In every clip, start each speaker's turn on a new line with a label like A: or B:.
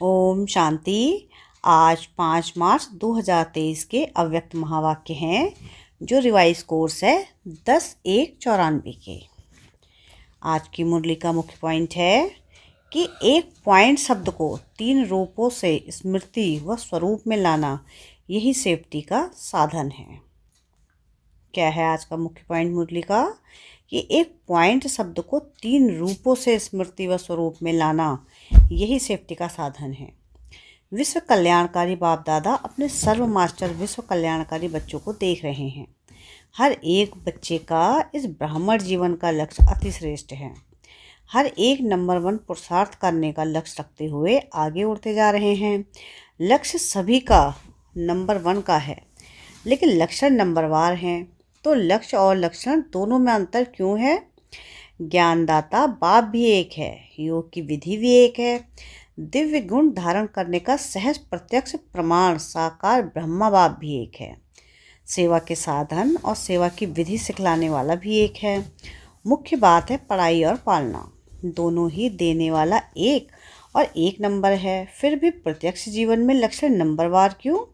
A: ओम शांति। आज 5 मार्च 2023 के अव्यक्त महावाक्य हैं जो रिवाइज कोर्स है 10-1-94 के। आज की मुरली का मुख्य पॉइंट है कि एक पॉइंट शब्द को 3 रूपों से स्मृति व स्वरूप में लाना यही सेफ्टी का साधन है। क्या है आज का मुख्य पॉइंट मुरली का? कि एक पॉइंट शब्द को 3 रूपों से स्मृति व स्वरूप में लाना यही सेफ्टी का साधन है। विश्व कल्याणकारी बाप दादा अपने सर्व मास्टर विश्व कल्याणकारी बच्चों को देख रहे हैं। हर एक बच्चे का इस ब्राह्मण जीवन का लक्ष्य अति श्रेष्ठ है। हर एक नंबर 1 पुरुषार्थ करने का लक्ष्य रखते हुए आगे उड़ते जा रहे हैं। लक्ष्य सभी का नंबर 1 का है, लेकिन लक्षण नंबरवार हैं। तो लक्ष्य और लक्षण दोनों में अंतर क्यों है? ज्ञानदाता बाप भी एक है, योग की विधि भी एक है, दिव्य गुण धारण करने का सहज प्रत्यक्ष प्रमाण साकार ब्रह्मा बाप भी एक है, सेवा के साधन और सेवा की विधि सिखलाने वाला भी एक है। मुख्य बात है पढ़ाई और पालना, दोनों ही देने वाला एक और एक नंबर है। फिर भी प्रत्यक्ष जीवन में लक्षण नंबरवार क्यों?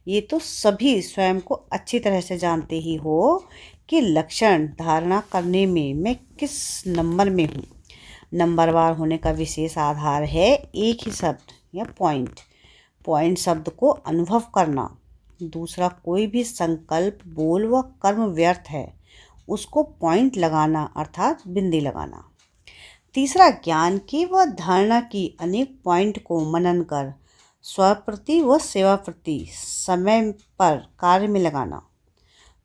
A: ये तो सभी स्वयं को अच्छी तरह से जानते ही हो कि लक्षण धारणा करने में मैं किस नंबर में हूँ। नंबरवार होने का विशेष आधार है एक ही शब्द या पॉइंट। पॉइंट शब्द को अनुभव करना। दूसरा कोई भी संकल्प, बोल व कर्म व्यर्थ है, उसको पॉइंट लगाना अर्थात बिंदी लगाना। तीसरा ज्ञान की व धारणा की अनेक पॉइंट को मनन कर स्वप्रति व सेवा प्रति समय पर कार्य में लगाना।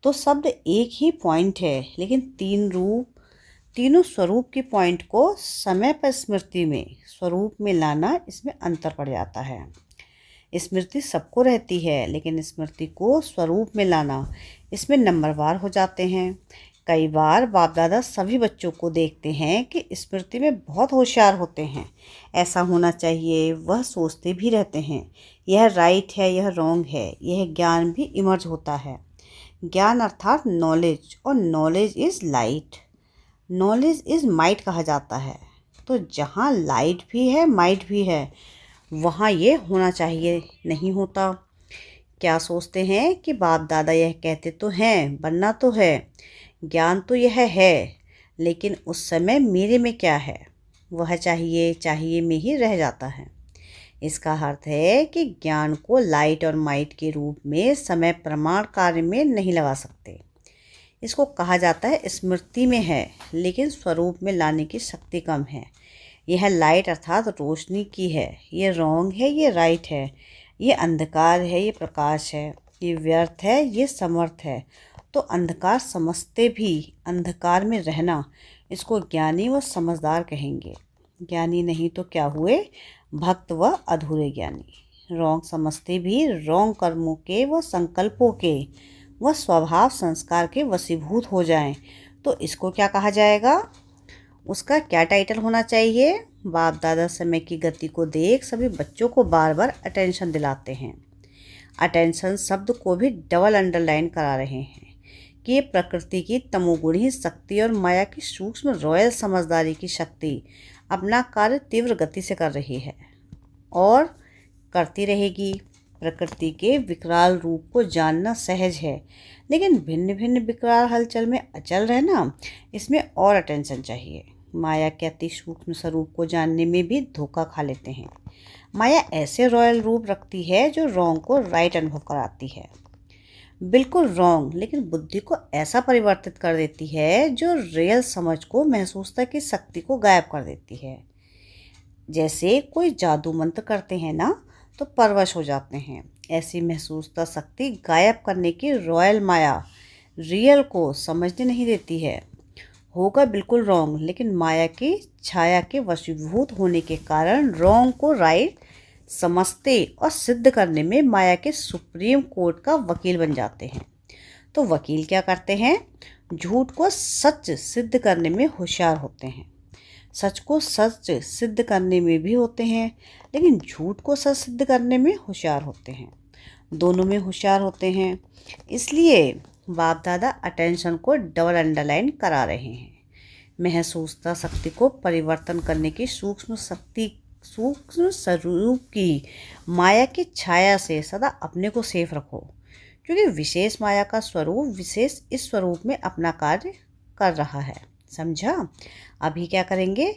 A: तो शब्द एक ही पॉइंट है, लेकिन 3 स्वरूप के पॉइंट को समय पर स्मृति में स्वरूप में लाना, इसमें अंतर पड़ जाता है। स्मृति सबको रहती है, लेकिन स्मृति को स्वरूप में लाना, इसमें नंबरवार हो जाते हैं। कई बार बाप दादा सभी बच्चों को देखते हैं कि स्मृति में बहुत होशियार होते हैं, ऐसा होना चाहिए, वह सोचते भी रहते हैं यह राइट है, यह रॉन्ग है। यह ज्ञान भी इमर्ज होता है। ज्ञान अर्थात नॉलेज, और knowledge is light, knowledge is might कहा जाता है। तो जहाँ लाइट भी है माइट भी है, वहाँ ये होना चाहिए, नहीं होता। क्या सोचते हैं कि बाप दादा यह कहते तो हैं, बनना तो है, ज्ञान तो यह है, लेकिन उस समय मेरे में क्या है, वह चाहिए में ही रह जाता है। इसका अर्थ है कि ज्ञान को लाइट और माइट के रूप में समय प्रमाण कार्य में नहीं लगा सकते। इसको कहा जाता है स्मृति में है, लेकिन स्वरूप में लाने की शक्ति कम है। यह लाइट अर्थात रोशनी की है, ये रॉन्ग है, ये राइट है, ये अंधकार है, ये प्रकाश है, ये व्यर्थ है, ये समर्थ है। तो अंधकार समझते भी अंधकार में रहना, इसको ज्ञानी व समझदार कहेंगे। ज्ञानी नहीं तो क्या हुए? भक्त व अधूरे ज्ञानी। रॉन्ग समझते भी रॉन्ग कर्मों के व संकल्पों के व स्वभाव संस्कार के वशीभूत हो जाएं, तो इसको क्या कहा जाएगा? उसका क्या टाइटल होना चाहिए? बाप दादा समय की गति को देख सभी बच्चों को बार बार अटेंशन दिलाते हैं। अटेंशन शब्द को भी डबल अंडरलाइन करा रहे हैं कि ये प्रकृति की तमोगुणी शक्ति और माया की सूक्ष्म रॉयल समझदारी की शक्ति अपना कार्य तीव्र गति से कर रही है और करती रहेगी। प्रकृति के विकराल रूप को जानना सहज है, लेकिन भिन्न भिन्न विकराल हलचल में अचल रहना, इसमें और अटेंशन चाहिए। माया के अति सूक्ष्म स्वरूप को जानने में भी धोखा खा लेते हैं। माया ऐसे रॉयल रूप रखती है जो रॉन्ग को राइट अनुभव कराती है, बिल्कुल रॉन्ग, लेकिन बुद्धि को ऐसा परिवर्तित कर देती है जो रियल समझ को, महसूसता की शक्ति को गायब कर देती है। जैसे कोई जादू मंत्र करते हैं ना, तो परवश हो जाते हैं। ऐसी महसूसता शक्ति गायब करने की रॉयल माया रियल को समझने नहीं देती है। होगा बिल्कुल रॉन्ग, लेकिन माया की छाया के वशीभूत होने के कारण रॉन्ग को राइट समझते और सिद्ध करने में माया के सुप्रीम कोर्ट का वकील बन जाते हैं। तो वकील क्या करते हैं? झूठ को सच सिद्ध करने में होशियार होते हैं। सच को सच सिद्ध करने में भी होते हैं, लेकिन झूठ को सच सिद्ध करने में होशियार होते हैं। दोनों में होशियार होते हैं। इसलिए बाप दादा अटेंशन को डबल अंडरलाइन करा रहे हैं। महसूसता शक्ति को परिवर्तन करने की सूक्ष्म शक्ति सूक्ष्म स्वरूप की माया की छाया से सदा अपने को सेफ रखो, क्योंकि विशेष माया का स्वरूप विशेष इस स्वरूप में अपना कार्य कर रहा है। समझा? अभी क्या करेंगे?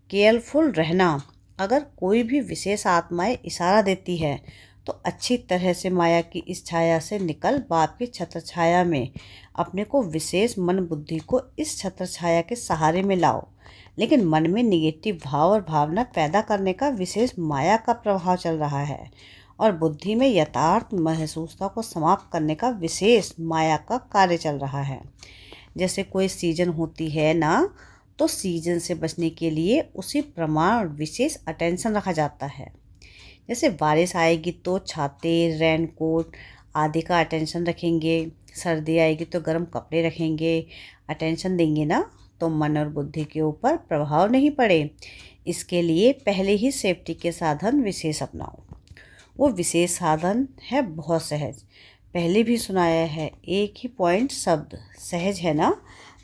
A: केयरफुल रहना। अगर कोई भी विशेष आत्माएं इशारा देती है तो अच्छी तरह से माया की इस छाया से निकल बाप की छत्र छाया में अपने को विशेष मन बुद्धि को इस छत्र छाया के सहारे में लाओ। लेकिन मन में निगेटिव भाव और भावना पैदा करने का विशेष माया का प्रभाव चल रहा है और बुद्धि में यथार्थ महसूसता को समाप्त करने का विशेष माया का कार्य चल रहा है। जैसे कोई सीजन होती है ना, तो सीजन से बचने के लिए उसी प्रमाण विशेष अटेंशन रखा जाता है। जैसे बारिश आएगी तो छाते, रेनकोट आदि का अटेंशन रखेंगे, सर्दी आएगी तो गर्म कपड़े रखेंगे, अटेंशन देंगे ना, तो मन और बुद्धि के ऊपर प्रभाव नहीं पड़े। इसके लिए पहले ही सेफ्टी के साधन विशेष अपनाओ। वो विशेष साधन है बहुत सहज, पहले भी सुनाया है, एक ही पॉइंट शब्द सहज है ना,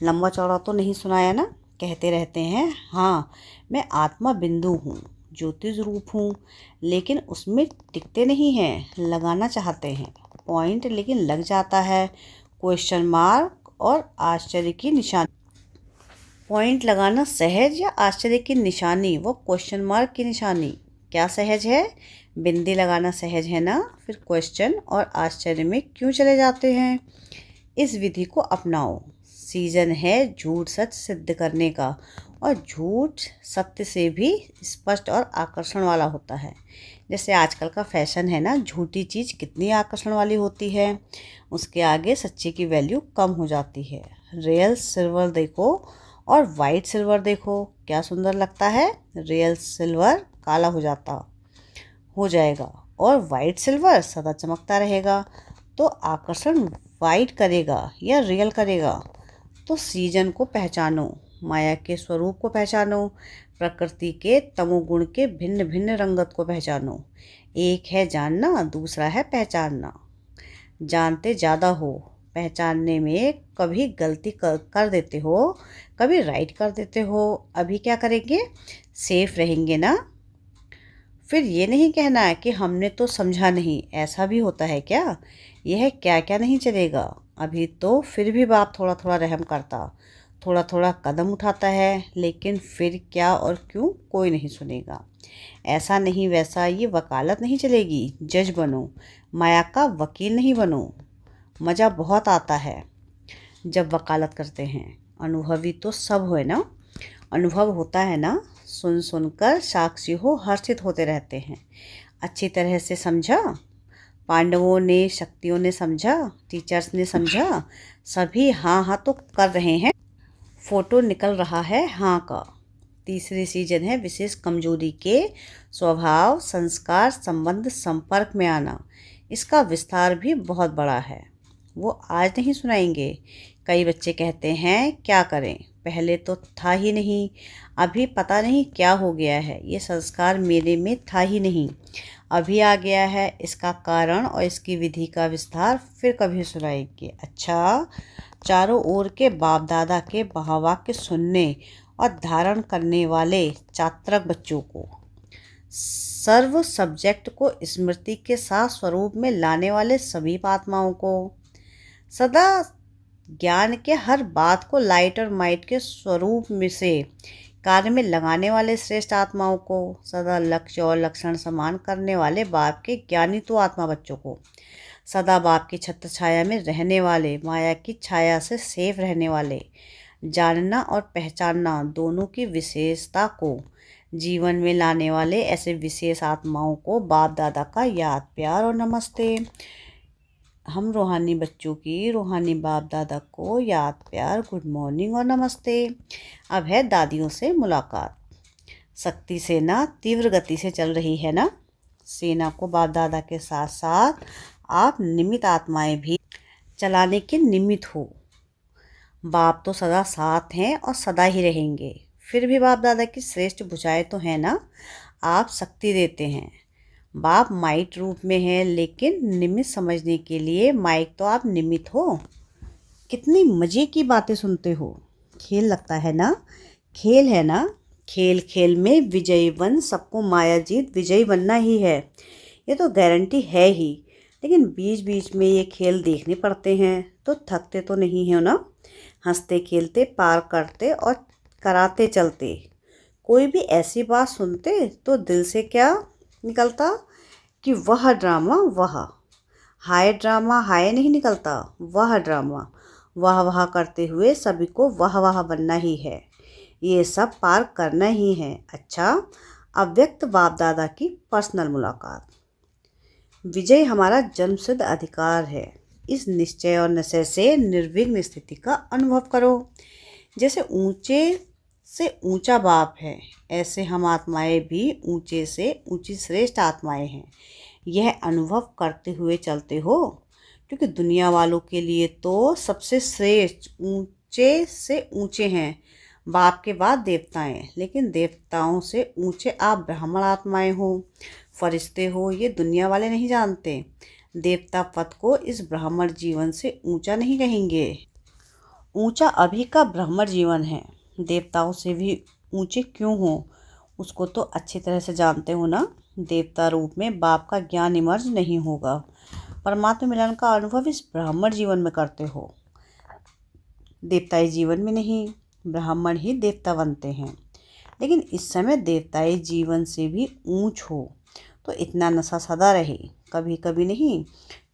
A: लंबा चौड़ा तो नहीं सुनाया ना। कहते रहते हैं हाँ मैं आत्मा बिंदु हूँ, ज्योतिष रूप हूँ, लेकिन उसमें टिकते नहीं हैं, लगाना चाहते हैं पॉइंट लेकिन लग जाता है, क्वेश्चन मार्क और आश्चर्य की निशानी। पॉइंट लगाना सहज या आश्चर्य की निशानी, वो क्वेश्चन मार्क की निशानी क्या सहज है? बिंदी लगाना सहज है ना, फिर क्वेश्चन और आश्चर्य में क्यों चले जाते हैं? इस विधि को अपनाओ। सीजन है झूठ सच सिद्ध करने का, और झूठ सत्य से भी स्पष्ट और आकर्षण वाला होता है। जैसे आजकल का फैशन है ना, झूठी चीज़ कितनी आकर्षण वाली होती है, उसके आगे सच्चे की वैल्यू कम हो जाती है। रियल सिल्वर देखो और वाइट सिल्वर देखो, क्या सुंदर लगता है। रियल सिल्वर काला हो जाएगा और वाइट सिल्वर सदा चमकता रहेगा। तो आकर्षण वाइट करेगा या रियल करेगा? तो सीजन को पहचानो, माया के स्वरूप को पहचानो, प्रकृति के तमोगुण के भिन्न भिन्न रंगत को पहचानो। एक है जानना, दूसरा है पहचानना। जानते ज़्यादा हो, पहचानने में कभी गलती कर देते हो, कभी राइट कर देते हो। अभी क्या करेंगे? सेफ रहेंगे ना। फिर ये नहीं कहना है कि हमने तो समझा नहीं, ऐसा भी होता है क्या? यह क्या क्या नहीं चलेगा। अभी तो फिर भी बाप थोड़ा थोड़ा रहम करता, थोड़ा थोड़ा कदम उठाता है, लेकिन फिर क्या और क्यों कोई नहीं सुनेगा। ऐसा नहीं वैसा ये वकालत नहीं चलेगी। जज बनो, माया का वकील नहीं बनो। मज़ा बहुत आता है जब वकालत करते हैं। अनुभवी तो सब है ना, अनुभव होता है ना, सुन सुनकर साक्षी हो हर्षित होते रहते हैं। अच्छी तरह से समझा? पांडवों ने, शक्तियों ने समझा, टीचर्स ने समझा, सभी हाँ हाँ तो कर रहे हैं। फोटो निकल रहा है हाँ का। तीसरी सीजन है विशेष कमजोरी के स्वभाव, संस्कार, संबंध, संपर्क में आना। इसका विस्तार भी बहुत बड़ा है, वो आज नहीं सुनाएंगे। कई बच्चे कहते हैं क्या करें, पहले तो था ही नहीं, अभी पता नहीं क्या हो गया है, ये संस्कार मेरे में था ही नहीं, अभी आ गया है। इसका कारण और इसकी विधि का विस्तार फिर कभी सुनाएंगे। अच्छा, चारों ओर के बाप दादा के महावाक्य सुनने और धारण करने वाले चात्रक बच्चों को, सर्व सब्जेक्ट को स्मृति के साथ स्वरूप में लाने वाले सभी आत्माओं को, सदा ज्ञान के हर बात को लाइट और माइट के स्वरूप में से कार्य में लगाने वाले श्रेष्ठ आत्माओं को, सदा लक्ष्य और लक्षण समान करने वाले बाप के ज्ञानी तो आत्मा बच्चों को, सदा बाप की छत्र छाया में रहने वाले, माया की छाया से सेफ रहने वाले, जानना और पहचानना दोनों की विशेषता को जीवन में लाने वाले ऐसे विशेष आत्माओं को बाप दादा का याद, प्यार और नमस्ते। हम रूहानी बच्चों की रूहानी बाप दादा को याद, प्यार, गुड मॉर्निंग और नमस्ते। अब है दादियों से मुलाकात। शक्ति सेना तीव्र गति से चल रही है ना। सेना को बाप दादा के साथ साथ आप निमित्त आत्माएं भी चलाने के निमित्त हो। बाप तो सदा साथ हैं और सदा ही रहेंगे। फिर भी बाप दादा की श्रेष्ठ भुजाएं तो है ना, आप शक्ति देते हैं। बाप माइट रूप में है, लेकिन निमित्त समझने के लिए माइक तो आप निमित्त हो। कितनी मज़े की बातें सुनते हो, खेल लगता है ना, खेल है ना, खेल खेल में विजयी बन, सबको माया जीत विजयी बनना ही है, ये तो गारंटी है ही। लेकिन बीच बीच में ये खेल देखने पड़ते हैं तो थकते तो नहीं है ना। हंसते खेलते पार करते और कराते चलते, कोई भी ऐसी बात सुनते तो दिल से क्या निकलता कि वह ड्रामा वह। हाय ड्रामा हाय नहीं निकलता, वह ड्रामा। वाह वाह करते हुए सभी को वाह वाह बनना ही है, ये सब पार करना ही है। अच्छा, अव्यक्त बाप दादा की पर्सनल मुलाकात। विजय हमारा जन्मसिद्ध अधिकार है। इस निश्चय और निश्चय से निर्विघ्न स्थिति का अनुभव करो। जैसे ऊंचे से ऊंचा बाप है, ऐसे हम आत्माएं भी ऊंचे से ऊंची श्रेष्ठ आत्माएं हैं। यह अनुभव करते हुए चलते हो, क्योंकि दुनिया वालों के लिए तो सबसे श्रेष्ठ ऊंचे से ऊंचे हैं बाप के बाद देवताएं, लेकिन देवताओं से ऊंचे आप ब्राह्मण आत्माएं हो, फरिश्ते हो, ये दुनिया वाले नहीं जानते। देवता पद को इस ब्राह्मण जीवन से ऊंचा नहीं कहेंगे। ऊंचा अभी का ब्राह्मण जीवन है। देवताओं से भी ऊंचे क्यों हो, उसको तो अच्छी तरह से जानते हो ना। देवता रूप में बाप का ज्ञान इमर्ज नहीं होगा। परमात्मा मिलन का अनुभव इस ब्राह्मण जीवन में करते हो, देवताई जीवन में नहीं। ब्राह्मण ही देवता बनते हैं, लेकिन इस समय देवताई जीवन से भी ऊंच हो तो इतना नशा सदा रहे, कभी कभी नहीं,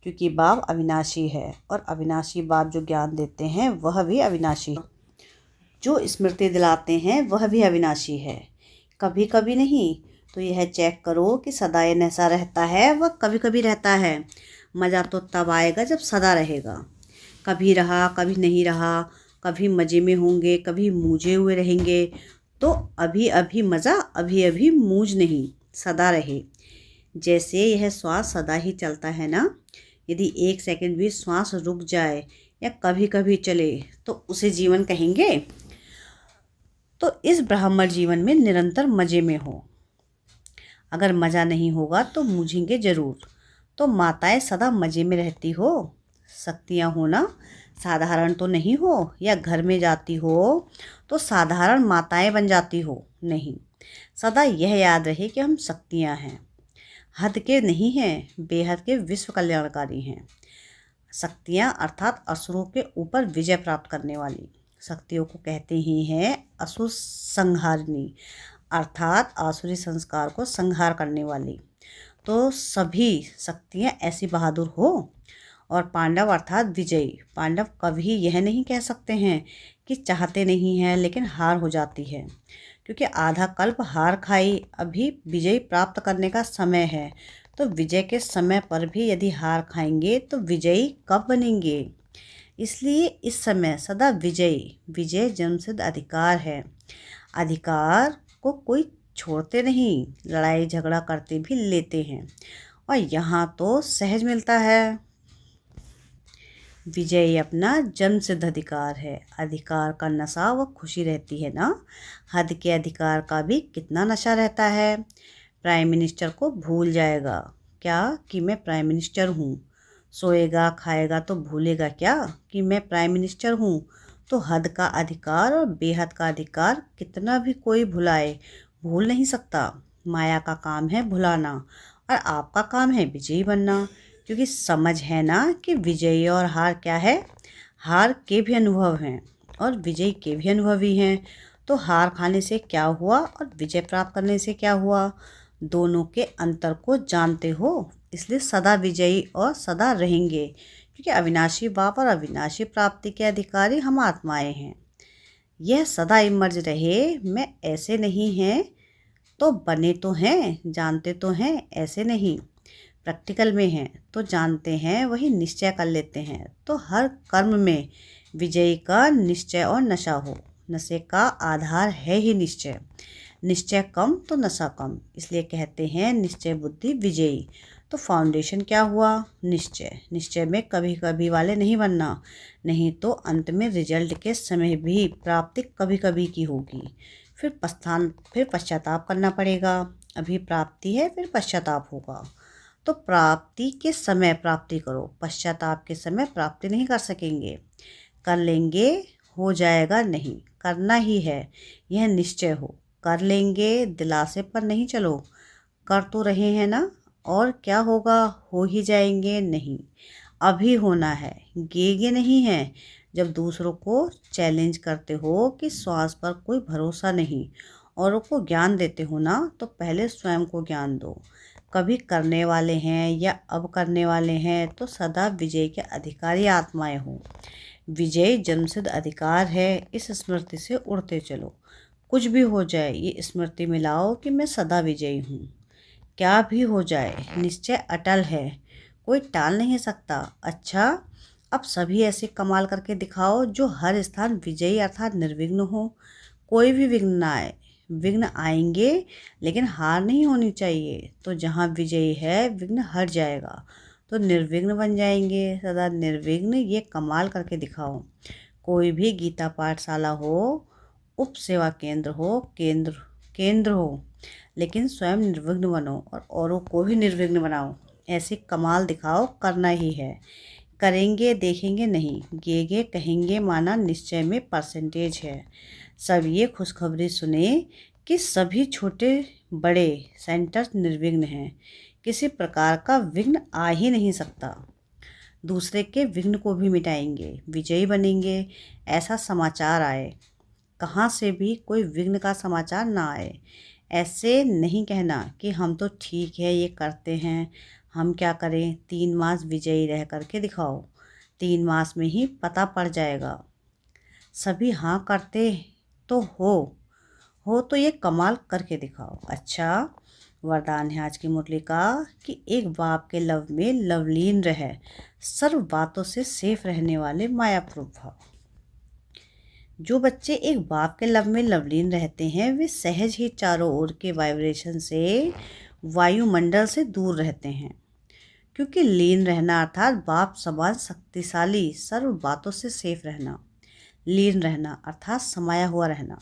A: क्योंकि बाप अविनाशी है और अविनाशी बाप जो ज्ञान देते हैं वह भी अविनाशी है। जो स्मृति दिलाते हैं वह भी अविनाशी है, कभी कभी नहीं। तो यह चेक करो कि सदा ये नशा रहता है वह कभी कभी रहता है। मज़ा तो तब आएगा जब सदा रहेगा। कभी रहा कभी नहीं रहा, कभी मज़े में होंगे कभी मूझे हुए रहेंगे। तो अभी अभी मज़ा, अभी अभी मूझ नहीं, सदा रहे। जैसे यह श्वास सदा ही चलता है ना, यदि एक सेकंड भी श्वास रुक जाए या कभी कभी चले तो उसे जीवन कहेंगे। तो इस ब्राह्मण जीवन में निरंतर मज़े में हो। अगर मज़ा नहीं होगा तो मूझेंगे ज़रूर। तो माताएं सदा मज़े में रहती हो, शक्तियाँ होना साधारण तो नहीं हो, या घर में जाती हो तो साधारण माताएं बन जाती हो, नहीं। सदा यह याद रहे कि हम शक्तियाँ हैं, हद के नहीं हैं, बेहद के विश्व कल्याणकारी हैं। शक्तियाँ अर्थात असुरों के ऊपर विजय प्राप्त करने वाली शक्तियों को कहते ही हैं असुर संहारिणी, अर्थात आसुरी संस्कार को संहार करने वाली। तो सभी शक्तियाँ ऐसी बहादुर हो। और पांडव अर्थात विजयी। पांडव कभी यह नहीं कह सकते हैं कि चाहते नहीं हैं, लेकिन हार हो जाती है, क्योंकि आधा कल्प हार खाई, अभी विजय प्राप्त करने का समय है। तो विजय के समय पर भी यदि हार खाएंगे तो विजयी कब बनेंगे। इसलिए इस समय सदा विजयी। विजय जन्मसिद्ध अधिकार है। अधिकार को कोई छोड़ते नहीं, लड़ाई झगड़ा करते भी लेते हैं, और यहाँ तो सहज मिलता है। विजय अपना जन्म सिद्ध अधिकार है। अधिकार का नशा व खुशी रहती है ना। हद के अधिकार का भी कितना नशा रहता है। प्राइम मिनिस्टर को भूल जाएगा क्या कि मैं प्राइम मिनिस्टर हूँ। सोएगा खाएगा तो भूलेगा क्या कि मैं प्राइम मिनिस्टर हूँ। तो हद का अधिकार और बेहद का अधिकार कितना भी कोई भुलाए, भूल नहीं सकता। माया का काम है भुलाना और आपका काम है विजयी बनना, क्योंकि समझ है ना कि विजयी और हार क्या है। हार के भी अनुभव हैं और विजय के भी अनुभवी हैं। तो हार खाने से क्या हुआ और विजय प्राप्त करने से क्या हुआ, दोनों के अंतर को जानते हो, इसलिए सदा विजयी और सदा रहेंगे, क्योंकि अविनाशी बाप और अविनाशी प्राप्ति के अधिकारी हम आत्माएं हैं। यह सदा इमर्ज रहे। मैं ऐसे नहीं हैं तो बने तो हैं, जानते तो हैं, ऐसे नहीं। प्रैक्टिकल में हैं तो जानते हैं, वही निश्चय कर लेते हैं। तो हर कर्म में विजयी का निश्चय और नशा हो। नशे का आधार है ही निश्चय। निश्चय कम तो नशा कम, इसलिए कहते हैं निश्चय बुद्धि विजयी। तो फाउंडेशन क्या हुआ, निश्चय। निश्चय में कभी कभी वाले नहीं बनना, नहीं तो अंत में रिजल्ट के समय भी प्राप्ति कभी कभी की होगी। फिर पश्चाताप करना पड़ेगा। अभी प्राप्ति है फिर पश्चाताप होगा। तो प्राप्ति के समय प्राप्ति करो, पश्चाताप के समय प्राप्ति नहीं कर सकेंगे। कर लेंगे हो जाएगा नहीं, करना ही है, यह निश्चय हो। कर लेंगे, दिलासे पर नहीं चलो। कर तो रहे हैं ना, और क्या होगा, हो ही जाएंगे। नहीं, अभी होना है, गेगे नहीं है। जब दूसरों को चैलेंज करते हो कि श्वास पर कोई भरोसा नहीं, औरों को ज्ञान देते हो ना, तो पहले स्वयं को ज्ञान दो। कभी करने वाले हैं या अब करने वाले हैं तो सदा विजय के अधिकारी आत्माएं हो। विजय जन्मसिद्ध अधिकार है, इस स्मृति से उड़ते चलो। कुछ भी हो जाए ये स्मृति में लाओ कि मैं सदा विजयी हूँ। क्या भी हो जाए निश्चय अटल है, कोई टाल नहीं सकता। अच्छा, अब सभी ऐसे कमाल करके दिखाओ जो हर स्थान विजयी अर्थात निर्विघ्न हो। कोई भी विघ्न ना आए। विघ्न आएंगे लेकिन हार नहीं होनी चाहिए। तो जहाँ विजयी है विघ्न हट जाएगा, तो निर्विघ्न बन जाएंगे। सदा निर्विघ्न ये कमाल करके दिखाओ। कोई भी गीता पाठशाला हो, उप सेवा केंद्र हो, केंद्र हो, लेकिन स्वयं निर्विघ्न बनो और औरों को भी निर्विघ्न बनाओ। ऐसे कमाल दिखाओ, करना ही है। करेंगे देखेंगे नहीं, गेगे कहेंगे माना निश्चय में परसेंटेज है। सब ये खुशखबरी सुने कि सभी छोटे बड़े सेंटर्स निर्विघ्न हैं। किसी प्रकार का विघ्न आ ही नहीं सकता। दूसरे के विघ्न को भी मिटाएंगे, विजयी बनेंगे। ऐसा समाचार आए, कहाँ से भी कोई विघ्न का समाचार ना आए। ऐसे नहीं कहना कि हम तो ठीक है ये करते हैं, हम क्या करें। 3 मास विजयी रह करके दिखाओ, 3 मास में ही पता पड़ जाएगा। सभी हाँ करते तो हो तो ये कमाल करके दिखाओ। अच्छा, वरदान है आज की मुरली का कि एक बाप के लव में लवलीन रहे, सर्व बातों से सेफ रहने वाले माया प्रभाव। जो बच्चे एक बाप के लव में लवलीन रहते हैं वे सहज ही चारों ओर के वाइब्रेशन से, वायुमंडल से दूर रहते हैं। क्योंकि लीन रहना अर्थात बाप समान शक्तिशाली, सर्व बातों से सेफ रहना। लीन रहना अर्थात समाया हुआ रहना।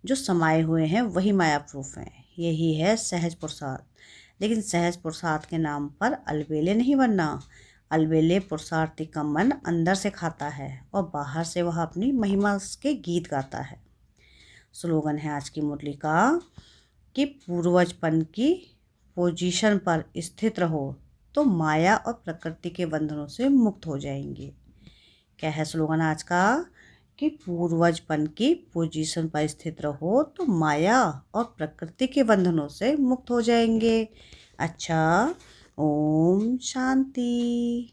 A: जो समाये हुए हैं वही माया प्रूफ हैं। यही है सहज पुरुषार्थ। लेकिन सहज पुरुषार्थ के नाम पर अलबेले नहीं बनना। अलबेले पुरुषार्थी का मन अंदर से खाता है और बाहर से वह अपनी महिमा के गीत गाता है। स्लोगन है आज की मुरली का कि पूर्वजपन की पोजीशन पर स्थित रहो तो माया और प्रकृति के बंधनों से मुक्त हो जाएंगे। क्या है स्लोगन आज का कि पूर्वजपन की पोजीशन पर स्थित रहो तो माया और प्रकृति के बंधनों से मुक्त हो जाएंगे। अच्छा, ओम शांति।